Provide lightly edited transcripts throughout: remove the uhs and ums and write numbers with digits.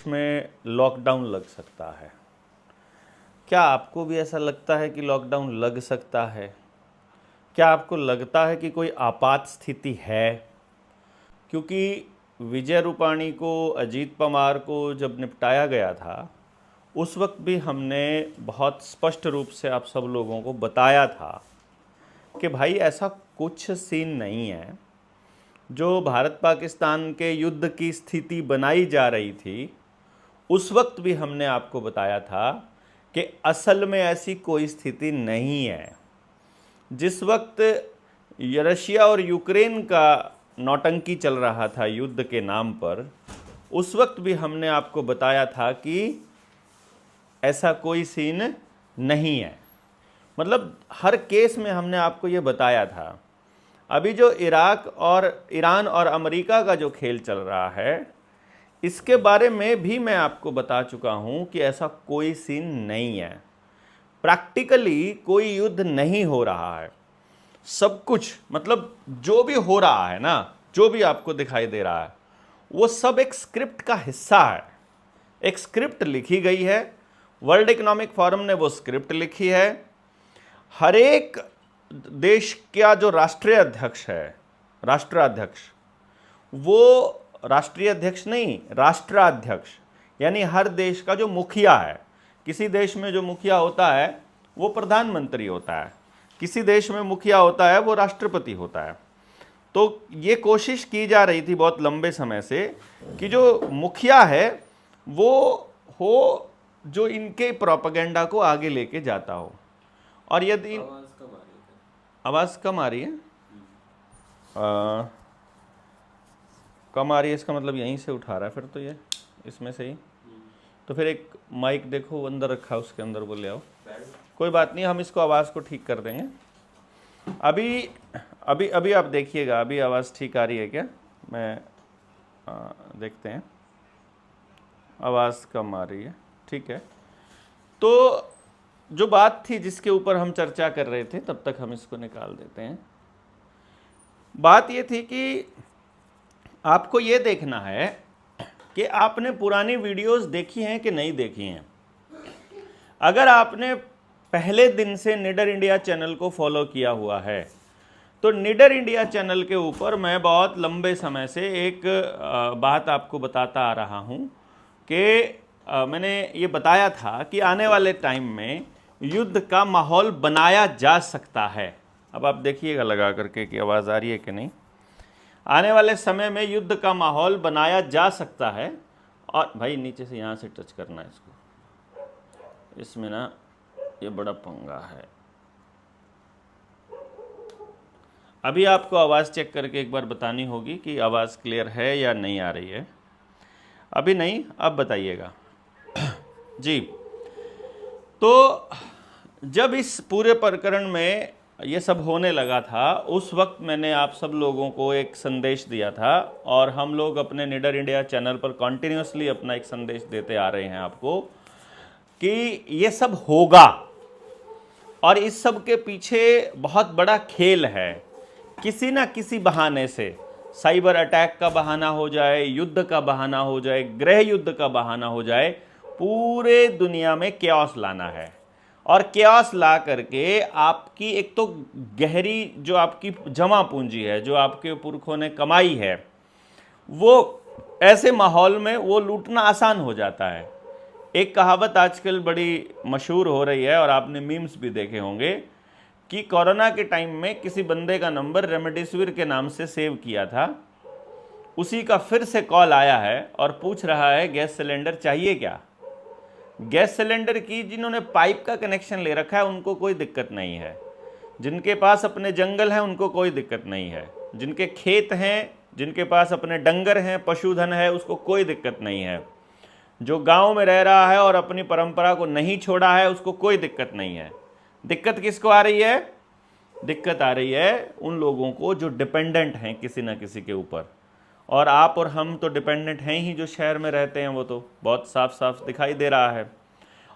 में लॉकडाउन लग सकता है। क्या आपको भी ऐसा लगता है कि लॉकडाउन लग सकता है? क्या आपको लगता है कि कोई आपात स्थिति है? क्योंकि विजय रूपाणी को, अजीत पवार को जब निपटाया गया था, उस वक्त भी हमने बहुत स्पष्ट रूप से आप सब लोगों को बताया था कि भाई ऐसा कुछ सीन नहीं है। जो भारत पाकिस्तान के युद्ध की स्थिति बनाई जा रही थी, उस वक्त भी हमने आपको बताया था कि असल में ऐसी कोई स्थिति नहीं है। जिस वक्त रशिया और यूक्रेन का नौटंकी चल रहा था युद्ध के नाम पर, उस वक्त भी हमने आपको बताया था कि ऐसा कोई सीन नहीं है। मतलब हर केस में हमने आपको ये बताया था। अभी जो इराक और ईरान और अमेरिका का जो खेल चल रहा है, इसके बारे में भी मैं आपको बता चुका हूं कि ऐसा कोई सीन नहीं है। प्रैक्टिकली कोई युद्ध नहीं हो रहा है। सब कुछ, मतलब जो भी हो रहा है ना, जो भी आपको दिखाई दे रहा है, वो सब एक स्क्रिप्ट का हिस्सा है। एक स्क्रिप्ट लिखी गई है। वर्ल्ड इकोनॉमिक फोरम ने वो स्क्रिप्ट लिखी है। हर एक देश का जो राष्ट्रीय अध्यक्ष है, राष्ट्राध्यक्ष, वो राष्ट्रीय अध्यक्ष नहीं, राष्ट्राध्यक्ष, यानी हर देश का जो मुखिया है। किसी देश में जो मुखिया होता है वो प्रधानमंत्री होता है, किसी देश में मुखिया होता है वो राष्ट्रपति होता है। तो ये कोशिश की जा रही थी बहुत लंबे समय से कि जो मुखिया है वो हो जो इनके प्रोपेगेंडा को आगे लेके जाता हो। और यदि आवाज़ कम आ रही है, कम आ रही है, इसका मतलब यहीं से उठा रहा है फिर तो ये इसमें से ही। तो फिर एक माइक देखो अंदर रखा है, उसके अंदर वो ले आओ। कोई बात नहीं, हम इसको आवाज़ को ठीक कर देंगे। अभी अभी अभी आप देखिएगा, अभी आवाज़ ठीक आ रही है क्या? मैं देखते हैं। आवाज़ कम आ रही है, ठीक है। तो जो बात थी जिसके ऊपर हम चर्चा कर रहे थे, तब तक हम इसको निकाल देते हैं। बात ये थी कि आपको ये देखना है कि आपने पुरानी वीडियोस देखी हैं कि नहीं देखी हैं। अगर आपने पहले दिन से निडर इंडिया चैनल को फॉलो किया हुआ है, तो निडर इंडिया चैनल के ऊपर मैं बहुत लंबे समय से एक बात आपको बताता आ रहा हूं कि मैंने ये बताया था कि आने वाले टाइम में युद्ध का माहौल बनाया जा सकता है। अब आप देखिएगा लगा करके कि आवाज़ आ रही है कि नहीं। आने वाले समय में युद्ध का माहौल बनाया जा सकता है। और भाई नीचे से यहाँ से टच करना है इसको, इसमें ना ये बड़ा पंगा है। अभी आपको आवाज़ चेक करके एक बार बतानी होगी कि आवाज़ क्लियर है या नहीं आ रही है। अभी नहीं, अब बताइएगा जी। तो जब इस पूरे प्रकरण में ये सब होने लगा था, उस वक्त मैंने आप सब लोगों को एक संदेश दिया था, और हम लोग अपने निडर इंडिया चैनल पर कॉन्टिन्यूसली अपना एक संदेश देते आ रहे हैं आपको कि ये सब होगा और इस सब के पीछे बहुत बड़ा खेल है। किसी ना किसी बहाने से, साइबर अटैक का बहाना हो जाए, युद्ध का बहाना हो जाए, गृह युद्ध का बहाना हो जाए, पूरे दुनिया में कैओस लाना है। और कैओस ला करके आपकी एक तो गहरी जो आपकी जमा पूंजी है, जो आपके पुरखों ने कमाई है, वो ऐसे माहौल में वो लूटना आसान हो जाता है। एक कहावत आजकल बड़ी मशहूर हो रही है और आपने मीम्स भी देखे होंगे कि कोरोना के टाइम में किसी बंदे का नंबर रेमडेसिविर के नाम से सेव किया था, उसी का फिर से कॉल आया है और पूछ रहा है गैस सिलेंडर चाहिए क्या। गैस सिलेंडर की जिन्होंने पाइप का कनेक्शन ले रखा है उनको कोई दिक्कत नहीं है, जिनके पास अपने जंगल हैं उनको कोई दिक्कत नहीं है, जिनके खेत हैं, जिनके पास अपने डंगर हैं, पशुधन है, उसको कोई दिक्कत नहीं है, जो गांव में रह रहा है और अपनी परंपरा को नहीं छोड़ा है उसको कोई दिक्कत नहीं है। दिक्कत किसको आ रही है? दिक्कत आ रही है उन लोगों को जो डिपेंडेंट हैं किसी ना किसी के ऊपर। और आप और हम तो डिपेंडेंट हैं ही, जो शहर में रहते हैं, वो तो बहुत साफ साफ दिखाई दे रहा है।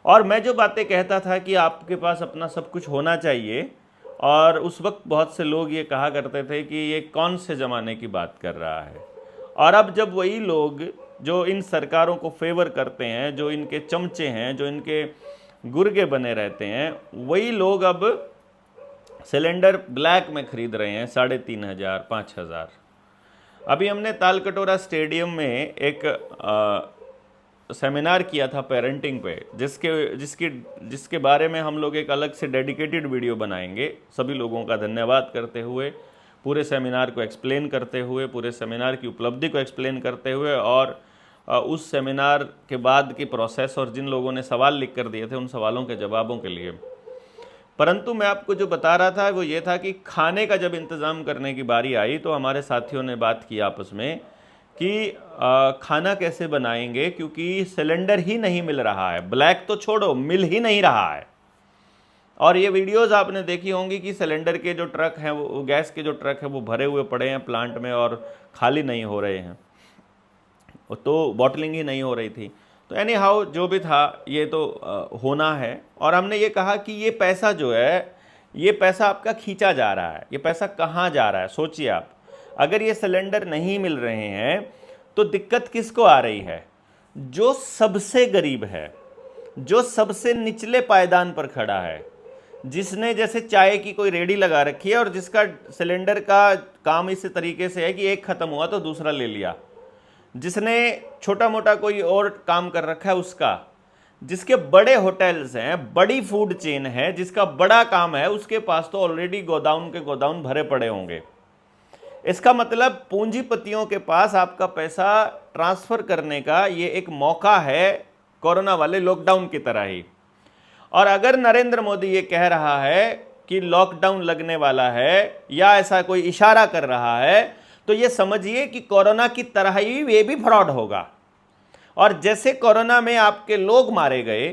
और मैं जो बातें कहता था कि आपके पास अपना सब कुछ होना चाहिए, और उस वक्त बहुत से लोग ये कहा करते थे कि ये कौन से ज़माने की बात कर रहा है। और अब जब वही लोग जो इन सरकारों को फेवर करते हैं, जो इनके चमचे हैं, जो इनके गुर्गे बने रहते हैं, वही लोग अब सिलेंडर ब्लैक में खरीद रहे हैं 3,500 5,000। अभी हमने तालकटोरा स्टेडियम में एक सेमिनार किया था पेरेंटिंग पे, जिसके बारे में हम लोग एक अलग से डेडिकेटेड वीडियो बनाएंगे, सभी लोगों का धन्यवाद करते हुए, पूरे सेमिनार को एक्सप्लेन करते हुए, पूरे सेमिनार की उपलब्धि को एक्सप्लेन करते हुए, और उस सेमिनार के बाद की प्रोसेस और जिन लोगों ने सवाल लिख कर दिए थे उन सवालों के जवाबों के लिए। परंतु मैं आपको जो बता रहा था वो ये था कि खाने का जब इंतज़ाम करने की बारी आई तो हमारे साथियों ने बात की आपस में कि खाना कैसे बनाएंगे, क्योंकि सिलेंडर ही नहीं मिल रहा है, ब्लैक तो छोड़ो, मिल ही नहीं रहा है। और ये वीडियोज़ आपने देखी होंगी कि सिलेंडर के जो ट्रक हैं, वो गैस के जो ट्रक हैं वो भरे हुए पड़े हैं प्लांट में और खाली नहीं हो रहे हैं, तो बॉटलिंग ही नहीं हो रही थी। तो एनी हाउ जो भी था ये तो होना है। और हमने ये कहा कि ये पैसा जो है, ये पैसा आपका खींचा जा रहा है, ये पैसा कहाँ जा रहा है सोचिए आप। अगर ये सिलेंडर नहीं मिल रहे हैं तो दिक्कत किसको आ रही है? जो सबसे गरीब है, जो सबसे निचले पायदान पर खड़ा है, जिसने जैसे चाय की कोई रेडी लगा रखी है और जिसका सिलेंडर का काम इस तरीके से है कि एक ख़त्म हुआ तो दूसरा ले लिया, जिसने छोटा मोटा कोई और काम कर रखा है उसका, जिसके बड़े होटल्स हैं, बड़ी फूड चेन है, जिसका बड़ा काम है, उसके पास तो ऑलरेडी गोदाउन के गोदाउन भरे पड़े होंगे। इसका मतलब पूंजीपतियों के पास आपका पैसा ट्रांसफ़र करने का ये एक मौका है, कोरोना वाले लॉकडाउन की तरह ही। और अगर नरेंद्र मोदी ये कह रहा है कि लॉकडाउन लगने वाला है या ऐसा कोई इशारा कर रहा है, तो ये समझिए कि कोरोना की तरह ही ये भी फ्रॉड होगा। और जैसे कोरोना में आपके लोग मारे गए,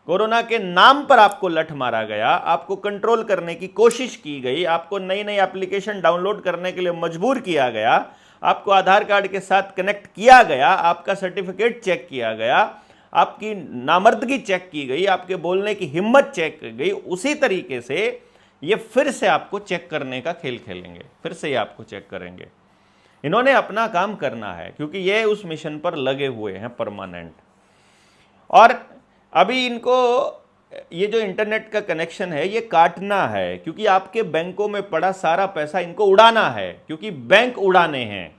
कोरोना के नाम पर आपको लठ मारा गया, आपको कंट्रोल करने की कोशिश की गई, आपको नई नई एप्लीकेशन डाउनलोड करने के लिए मजबूर किया गया, आपको आधार कार्ड के साथ कनेक्ट किया गया, आपका सर्टिफिकेट चेक किया गया, आपकी नामर्दगी चेक की गई, आपके बोलने की हिम्मत चेक की गई, उसी तरीके से ये फिर से आपको चेक करने का खेल खेलेंगे, फिर से ये आपको चेक करेंगे। इन्होंने अपना काम करना है क्योंकि ये उस मिशन पर लगे हुए हैं परमानेंट। और अभी इनको ये जो इंटरनेट का कनेक्शन है ये काटना है, क्योंकि आपके बैंकों में पड़ा सारा पैसा इनको उड़ाना है, क्योंकि बैंक उड़ाने हैं।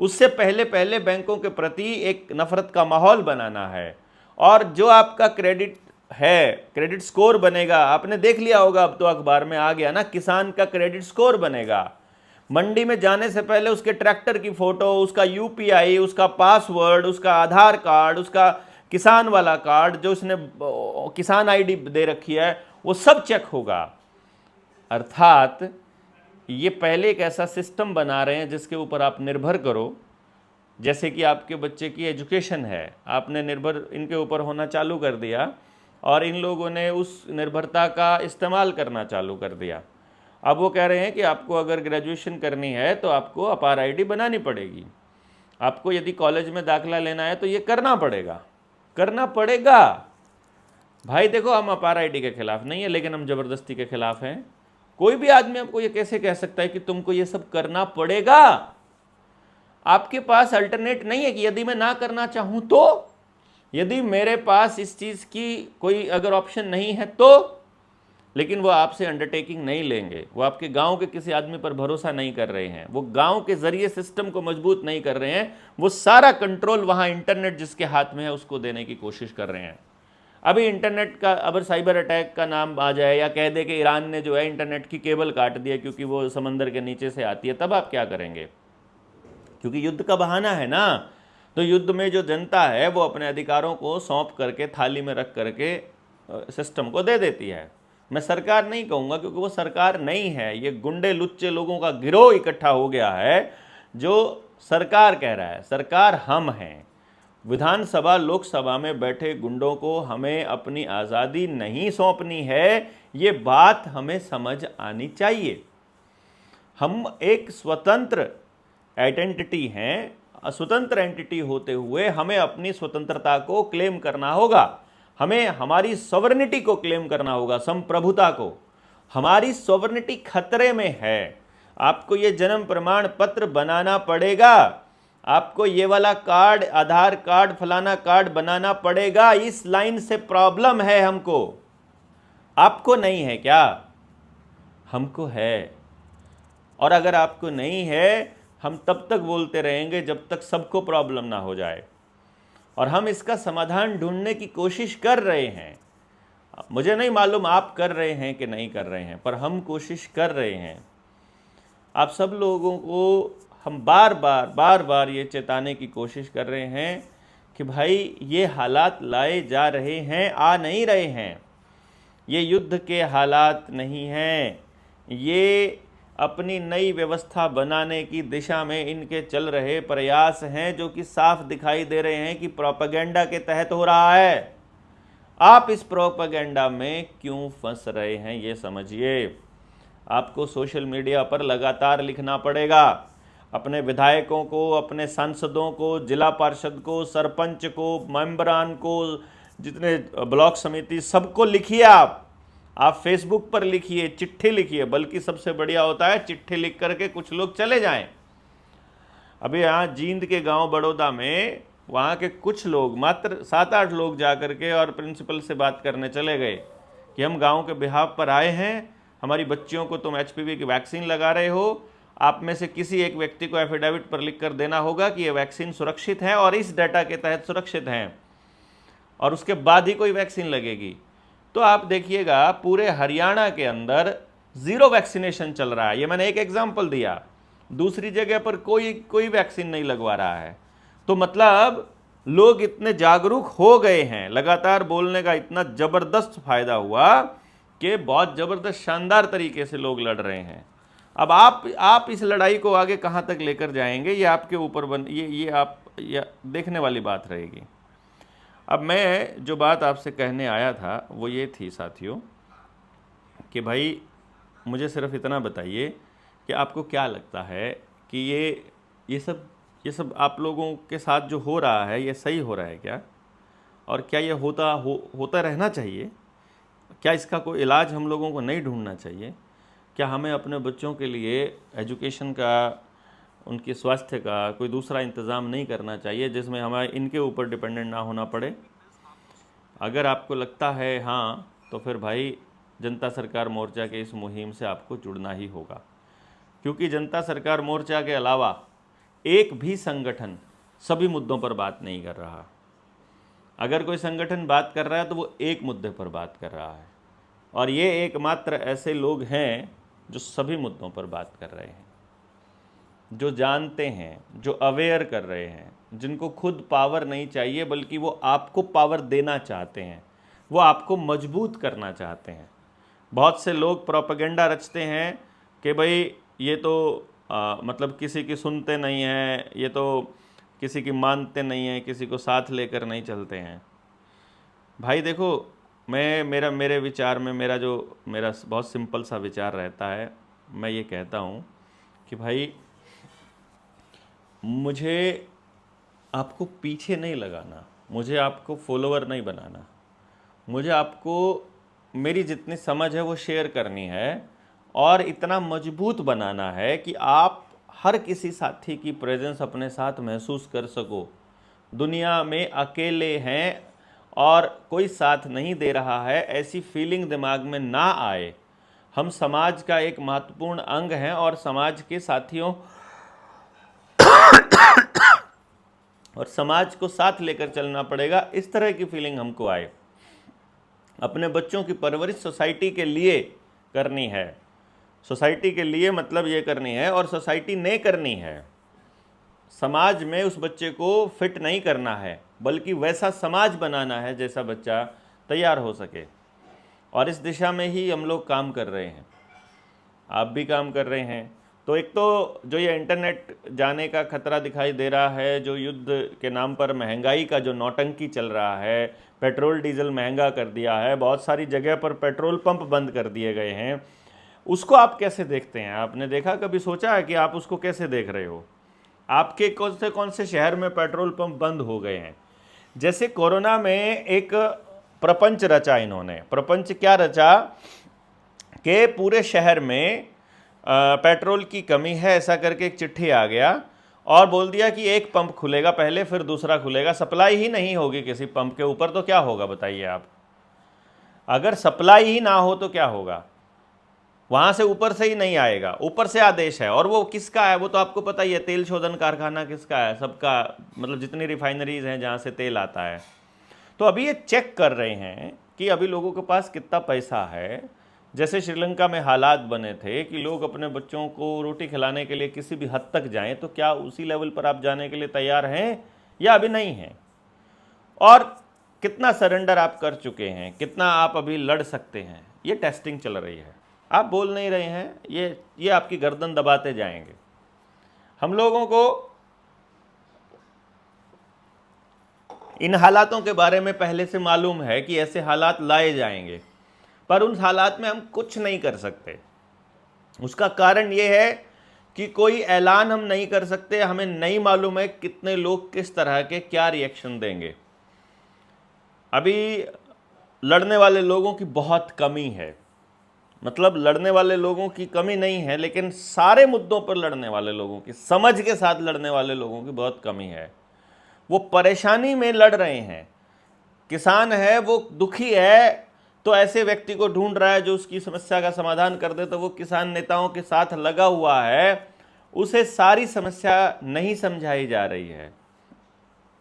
उससे पहले पहले बैंकों के प्रति एक नफरत का माहौल बनाना है। और जो आपका क्रेडिट है, क्रेडिट स्कोर बनेगा, आपने देख लिया होगा, अब तो अखबार में आ गया ना, किसान का क्रेडिट स्कोर बनेगा। मंडी में जाने से पहले उसके ट्रैक्टर की फोटो, उसका यूपीआई, उसका पासवर्ड, उसका आधार कार्ड, उसका किसान वाला कार्ड जो उसने किसान आईडी दे रखी है, वो सब चेक होगा। अर्थात ये पहले एक ऐसा सिस्टम बना रहे हैं जिसके ऊपर आप निर्भर करो। जैसे कि आपके बच्चे की एजुकेशन है, आपने निर्भर इनके ऊपर होना चालू कर दिया और इन लोगों ने उस निर्भरता का इस्तेमाल करना चालू कर दिया। अब वो कह रहे हैं कि आपको अगर ग्रेजुएशन करनी है तो आपको अपार आईडी बनानी पड़ेगी, आपको यदि कॉलेज में दाखिला लेना है तो ये करना पड़ेगा, करना पड़ेगा। भाई देखो, हम अपार आईडी के खिलाफ नहीं है, लेकिन हम ज़बरदस्ती के खिलाफ हैं। कोई भी आदमी आपको ये कैसे कह सकता है कि तुमको ये सब करना पड़ेगा? आपके पास अल्टरनेट नहीं है कि यदि मैं ना करना चाहूं तो, यदि मेरे पास इस चीज़ की कोई अगर ऑप्शन नहीं है तो। लेकिन वो आपसे अंडरटेकिंग नहीं लेंगे, वो आपके गांव के किसी आदमी पर भरोसा नहीं कर रहे हैं, वो गांव के जरिए सिस्टम को मजबूत नहीं कर रहे हैं, वो सारा कंट्रोल वहां इंटरनेट जिसके हाथ में है उसको देने की कोशिश कर रहे हैं। अभी इंटरनेट का अगर साइबर अटैक का नाम आ जाए या कह दे कि ईरान ने जो है इंटरनेट की केबल काट दी है क्योंकि वो समंदर के नीचे से आती है, तब आप क्या करेंगे? क्योंकि युद्ध का बहाना है ना। तो युद्ध में जो जनता है वो अपने अधिकारों को सौंप करके थाली में रख करके सिस्टम को दे देती है। मैं सरकार नहीं कहूँगा क्योंकि वो सरकार नहीं है, ये गुंडे लुच्चे लोगों का गिरोह इकट्ठा हो गया है जो सरकार कह रहा है। सरकार हम हैं। विधानसभा लोकसभा में बैठे गुंडों को हमें अपनी आज़ादी नहीं सौंपनी है, ये बात हमें समझ आनी चाहिए। हम एक स्वतंत्र आइडेंटिटी हैं, स्वतंत्र एंटिटी होते हुए हमें अपनी स्वतंत्रता को क्लेम करना होगा, हमें हमारी सॉवरेनिटी को क्लेम करना होगा, संप्रभुता को। हमारी सॉवरेनिटी खतरे में है। आपको ये जन्म प्रमाण पत्र बनाना पड़ेगा। आपको ये वाला कार्ड, आधार कार्ड, फलाना कार्ड बनाना पड़ेगा, इस लाइन से प्रॉब्लम है हमको। आपको नहीं है क्या? हमको है। और अगर आपको नहीं है, हम तब तक बोलते रहेंगे जब तक सबको प्रॉब्लम ना हो जाए। और हम इसका समाधान ढूंढने की कोशिश कर रहे हैं। मुझे नहीं मालूम आप कर रहे हैं कि नहीं कर रहे हैं, पर हम कोशिश कर रहे हैं। आप सब लोगों को हम बार बार ये चेताने की कोशिश कर रहे हैं कि भाई ये हालात लाए जा रहे हैं, आ नहीं रहे हैं। ये युद्ध के हालात नहीं हैं, ये अपनी नई व्यवस्था बनाने की दिशा में इनके चल रहे प्रयास हैं, जो कि साफ दिखाई दे रहे हैं कि प्रोपेगेंडा के तहत हो रहा है। आप इस प्रोपेगेंडा में क्यों फंस रहे हैं, ये समझिए। आपको सोशल मीडिया पर लगातार लिखना पड़ेगा। अपने विधायकों को, अपने सांसदों को, जिला पार्षद को, सरपंच को, मेंबरान को, जितने ब्लॉक समिति, सबको लिखिए। आप फेसबुक पर लिखिए, चिट्ठी लिखिए। बल्कि सबसे बढ़िया होता है चिट्ठी लिख करके कुछ लोग चले जाएं। अभी यहाँ जींद के गांव बड़ौदा में वहाँ के कुछ लोग, मात्र 7-8 लोग जा करके और प्रिंसिपल से बात करने चले गए कि हम गांव के बिहाफ पर आए हैं, हमारी बच्चियों को तुम HPV की वैक्सीन लगा रहे हो, आप में से किसी एक व्यक्ति को एफिडेविट पर लिख कर देना होगा कि ये वैक्सीन सुरक्षित है और इस डाटा के तहत सुरक्षित हैं, और उसके बाद ही कोई वैक्सीन लगेगी। तो आप देखिएगा पूरे हरियाणा के अंदर 0 वैक्सीनेशन चल रहा है। ये मैंने एक एग्जाम्पल दिया। दूसरी जगह पर कोई वैक्सीन नहीं लगवा रहा है। तो मतलब लोग इतने जागरूक हो गए हैं, लगातार बोलने का इतना ज़बरदस्त फायदा हुआ कि बहुत ज़बरदस्त शानदार तरीके से लोग लड़ रहे हैं। अब आप इस लड़ाई को आगे कहाँ तक लेकर जाएंगे, ये आपके ऊपर ये आप देखने वाली बात रहेगी। अब मैं जो बात आपसे कहने आया था वो ये थी साथियों कि भाई मुझे सिर्फ इतना बताइए कि आपको क्या लगता है कि ये सब आप लोगों के साथ जो हो रहा है ये सही हो रहा है क्या? और क्या ये होता रहना चाहिए? क्या इसका कोई इलाज हम लोगों को नहीं ढूंढना चाहिए? क्या हमें अपने बच्चों के लिए एजुकेशन का, उनके स्वास्थ्य का कोई दूसरा इंतज़ाम नहीं करना चाहिए जिसमें हमें इनके ऊपर डिपेंडेंट ना होना पड़े? अगर आपको लगता है हाँ, तो फिर भाई जनता सरकार मोर्चा के इस मुहिम से आपको जुड़ना ही होगा। क्योंकि जनता सरकार मोर्चा के अलावा एक भी संगठन सभी मुद्दों पर बात नहीं कर रहा। अगर कोई संगठन बात कर रहा है तो वो एक मुद्दे पर बात कर रहा है, और ये एकमात्र ऐसे लोग हैं जो सभी मुद्दों पर बात कर रहे हैं, जो जानते हैं, जो अवेयर कर रहे हैं, जिनको खुद पावर नहीं चाहिए बल्कि वो आपको पावर देना चाहते हैं, वो आपको मजबूत करना चाहते हैं। बहुत से लोग प्रोपेगेंडा रचते हैं कि भाई ये तो मतलब किसी की सुनते नहीं हैं, ये तो किसी की मानते नहीं हैं, किसी को साथ लेकर नहीं चलते हैं। भाई देखो, मेरे विचार में मेरा बहुत सिंपल सा विचार रहता है। मैं ये कहता हूँ कि भाई मुझे आपको पीछे नहीं लगाना, मुझे आपको फॉलोअर नहीं बनाना, मुझे आपको मेरी जितनी समझ है वो शेयर करनी है, और इतना मजबूत बनाना है कि आप हर किसी साथी की प्रेजेंस अपने साथ महसूस कर सको। दुनिया में अकेले हैं और कोई साथ नहीं दे रहा है, ऐसी फीलिंग दिमाग में ना आए। हम समाज का एक महत्वपूर्ण अंग हैं और समाज के साथियों और समाज को साथ लेकर चलना पड़ेगा, इस तरह की फीलिंग हमको आए। अपने बच्चों की परवरिश सोसाइटी के लिए करनी है, सोसाइटी के लिए मतलब ये करनी है, और सोसाइटी ने करनी है। समाज में उस बच्चे को फिट नहीं करना है, बल्कि वैसा समाज बनाना है जैसा बच्चा तैयार हो सके। और इस दिशा में ही हम लोग काम कर रहे हैं, आप भी काम कर रहे हैं। तो एक तो जो ये इंटरनेट जाने का खतरा दिखाई दे रहा है, जो युद्ध के नाम पर महंगाई का जो नौटंकी चल रहा है, पेट्रोल डीजल महंगा कर दिया है, बहुत सारी जगह पर पेट्रोल पंप बंद कर दिए गए हैं, उसको आप कैसे देखते हैं? आपने देखा, कभी सोचा है कि आप उसको कैसे देख रहे हो? आपके कौन से शहर में पेट्रोल पंप बंद हो गए हैं? जैसे कोरोना में एक प्रपंच रचा इन्होंने। प्रपंच क्या रचा कि पूरे शहर में पेट्रोल की कमी है, ऐसा करके एक चिट्ठी आ गया, और बोल दिया कि एक पंप खुलेगा पहले फिर दूसरा खुलेगा, सप्लाई ही नहीं होगी किसी पंप के ऊपर, तो क्या होगा बताइए आप? अगर सप्लाई ही ना हो तो क्या होगा? वहां से ऊपर से ही नहीं आएगा, ऊपर से आदेश है। और वो किसका है वो तो आपको पता ही है, तेल शोधन कारखाना किसका है? सबका, मतलब जितनी रिफाइनरीज हैं जहां से तेल आता है। तो अभी ये चेक कर रहे हैं कि अभी लोगों के पास कितना पैसा है। जैसे श्रीलंका में हालात बने थे कि लोग अपने बच्चों को रोटी खिलाने के लिए किसी भी हद तक जाएं, तो क्या उसी लेवल पर आप जाने के लिए तैयार हैं या अभी नहीं हैं? और कितना सरेंडर आप कर चुके हैं, कितना आप अभी लड़ सकते हैं, ये टेस्टिंग चल रही है। आप बोल नहीं रहे हैं, ये आपकी गर्दन दबाते जाएंगे। हम लोगों को इन हालातों के बारे में पहले से मालूम है कि ऐसे हालात लाए जाएंगे, पर उन हालात में हम कुछ नहीं कर सकते। उसका कारण ये है कि कोई ऐलान हम नहीं कर सकते, हमें नहीं मालूम है कितने लोग किस तरह के क्या रिएक्शन देंगे। अभी लड़ने वाले लोगों की बहुत कमी है, मतलब लड़ने वाले लोगों की कमी नहीं है, लेकिन सारे मुद्दों पर लड़ने वाले लोगों की, समझ के साथ लड़ने वाले लोगों की बहुत कमी है। वो परेशानी में लड़ रहे हैं। किसान है वो दुखी है तो ऐसे व्यक्ति को ढूंढ रहा है जो उसकी समस्या का समाधान कर दे, तो वो किसान नेताओं के साथ लगा हुआ है, उसे सारी समस्या नहीं समझाई जा रही है।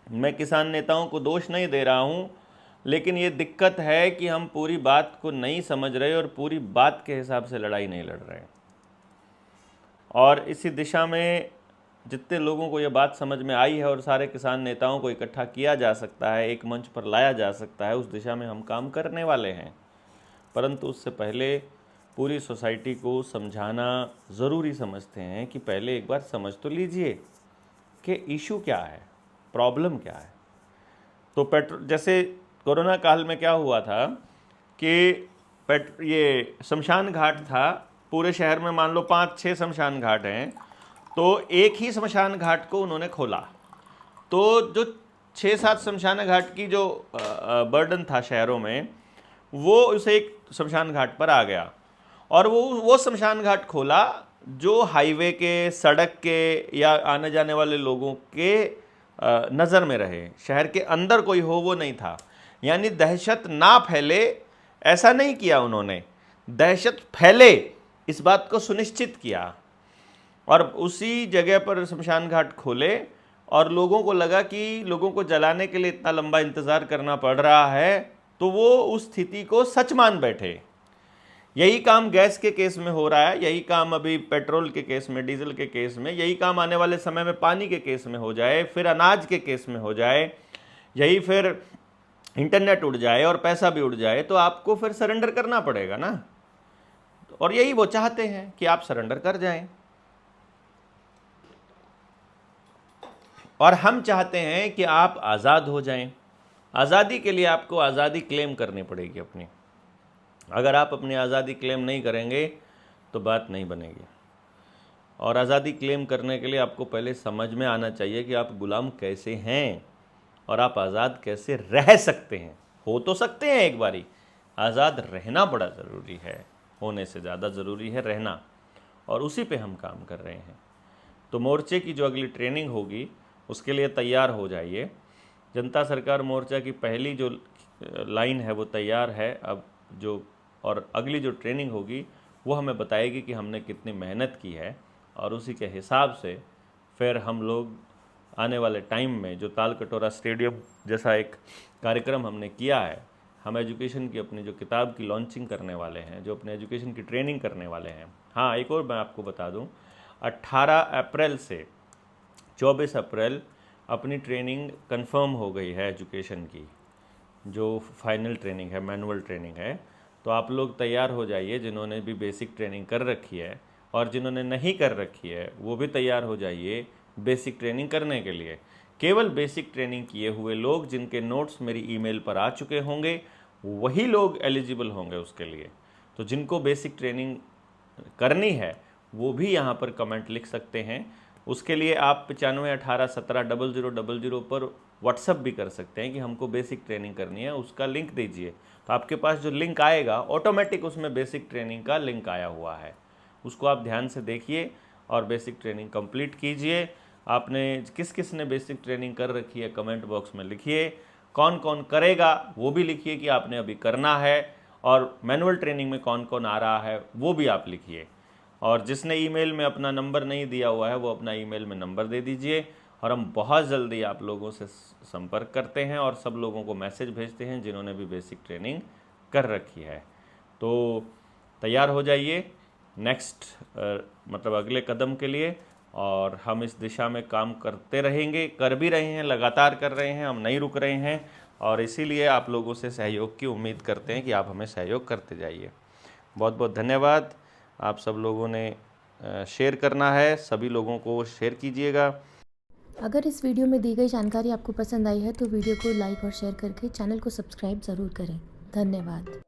मैं किसान नेताओं को दोष नहीं दे रहा हूं, लेकिन ये दिक्कत है कि हम पूरी बात को नहीं समझ रहे और पूरी बात के हिसाब से लड़ाई नहीं लड़ रहे। और इसी दिशा में जितने लोगों को ये बात समझ में आई है और सारे किसान नेताओं को इकट्ठा किया जा सकता है, एक मंच पर लाया जा सकता है, उस दिशा में हम काम करने वाले हैं। परंतु उससे पहले पूरी सोसाइटी को समझाना ज़रूरी समझते हैं कि पहले एक बार समझ तो लीजिए कि इशू क्या है, प्रॉब्लम क्या है। तो जैसे कोरोना काल में क्या हुआ था कि ये शमशान घाट था पूरे शहर में, मान लो 5-6 शमशान घाट हैं, तो एक ही शमशान घाट को उन्होंने खोला, तो जो 6-7 शमशान घाट की जो बर्डन था शहरों में, वो उसे एक शमशान घाट पर आ गया। और वो शमशान घाट खोला जो हाईवे के, सड़क के या आने जाने वाले लोगों के नज़र में रहे, शहर के अंदर कोई हो वो नहीं था। यानी दहशत ना फैले ऐसा नहीं किया उन्होंने, दहशत फैले इस बात को सुनिश्चित किया। और उसी जगह पर शमशान घाट खोले और लोगों को लगा कि लोगों को जलाने के लिए इतना लंबा इंतज़ार करना पड़ रहा है, तो वो उस स्थिति को सच मान बैठे। यही काम गैस के केस में हो रहा है, यही काम अभी पेट्रोल के केस में, डीजल के केस में, यही काम आने वाले समय में पानी के केस में हो जाए, फिर अनाज के केस में हो जाए, यही फिर इंटरनेट उड़ जाए और पैसा भी उड़ जाए, तो आपको फिर सरेंडर करना पड़ेगा ना। और यही वो चाहते हैं कि आप सरेंडर कर जाएं। और हम चाहते हैं कि आप आज़ाद हो जाएं। आज़ादी के लिए आपको आज़ादी क्लेम करनी पड़ेगी अपनी। अगर आप अपनी आज़ादी क्लेम नहीं करेंगे तो बात नहीं बनेगी। और आज़ादी क्लेम करने के लिए आपको पहले समझ में आना चाहिए कि आप गुलाम कैसे हैं और आप आज़ाद कैसे रह सकते हैं। हो तो सकते हैं एक बारी, आज़ाद रहना बड़ा ज़रूरी है, होने से ज़्यादा ज़रूरी है रहना, और उसी पे हम काम कर रहे हैं। तो मोर्चे की जो अगली ट्रेनिंग होगी उसके लिए तैयार हो जाइए। जनता सरकार मोर्चा की पहली जो लाइन है वो तैयार है अब, जो और अगली जो ट्रेनिंग होगी वो हमें बताएगी कि हमने कितनी मेहनत की है, और उसी के हिसाब से फिर हम लोग आने वाले टाइम में जो ताल कटोरा स्टेडियम जैसा एक कार्यक्रम हमने किया है, हम एजुकेशन की अपनी जो किताब की लॉन्चिंग करने वाले हैं, जो अपने एजुकेशन की ट्रेनिंग करने वाले हैं। हाँ, एक और मैं आपको बता दूं, 18 अप्रैल से 24 अप्रैल अपनी ट्रेनिंग कंफर्म हो गई है एजुकेशन की, जो फाइनल ट्रेनिंग है, मैनुअल ट्रेनिंग है। तो आप लोग तैयार हो जाइए, जिन्होंने भी बेसिक ट्रेनिंग कर रखी है, और जिन्होंने नहीं कर रखी है वो भी तैयार हो जाइए बेसिक ट्रेनिंग करने के लिए। केवल बेसिक ट्रेनिंग किए हुए लोग जिनके नोट्स मेरी ईमेल पर आ चुके होंगे वही लोग एलिजिबल होंगे उसके लिए। तो जिनको बेसिक ट्रेनिंग करनी है वो भी यहाँ पर कमेंट लिख सकते हैं। उसके लिए आप 9518170000 पर व्हाट्सअप भी कर सकते हैं कि हमको बेसिक ट्रेनिंग करनी है, उसका लिंक दीजिए। तो आपके पास जो लिंक आएगा ऑटोमेटिक उसमें बेसिक ट्रेनिंग का लिंक आया हुआ है, उसको आप ध्यान से देखिए और बेसिक ट्रेनिंग कंप्लीट कीजिए। आपने किस किस ने बेसिक ट्रेनिंग कर रखी है कमेंट बॉक्स में लिखिए। कौन कौन करेगा वो भी लिखिए कि आपने अभी करना है, और मैनुअल ट्रेनिंग में कौन कौन आ रहा है वो भी आप लिखिए। और जिसने ईमेल में अपना नंबर नहीं दिया हुआ है वो अपना ईमेल में नंबर दे दीजिए, और हम बहुत जल्दी आप लोगों से संपर्क करते हैं और सब लोगों को मैसेज भेजते हैं जिन्होंने भी बेसिक ट्रेनिंग कर रखी है। तो तैयार हो जाइए नेक्स्ट मतलब अगले कदम के लिए, और हम इस दिशा में काम करते रहेंगे, कर भी रहे हैं, लगातार कर रहे हैं, हम नहीं रुक रहे हैं, और इसीलिए आप लोगों से सहयोग की उम्मीद करते हैं कि आप हमें सहयोग करते जाइए। बहुत बहुत धन्यवाद। आप सब लोगों ने शेयर करना है, सभी लोगों को शेयर कीजिएगा। अगर इस वीडियो में दी गई जानकारी आपको पसंद आई है तो वीडियो को लाइक और शेयर करके चैनल को सब्सक्राइब ज़रूर करें। धन्यवाद।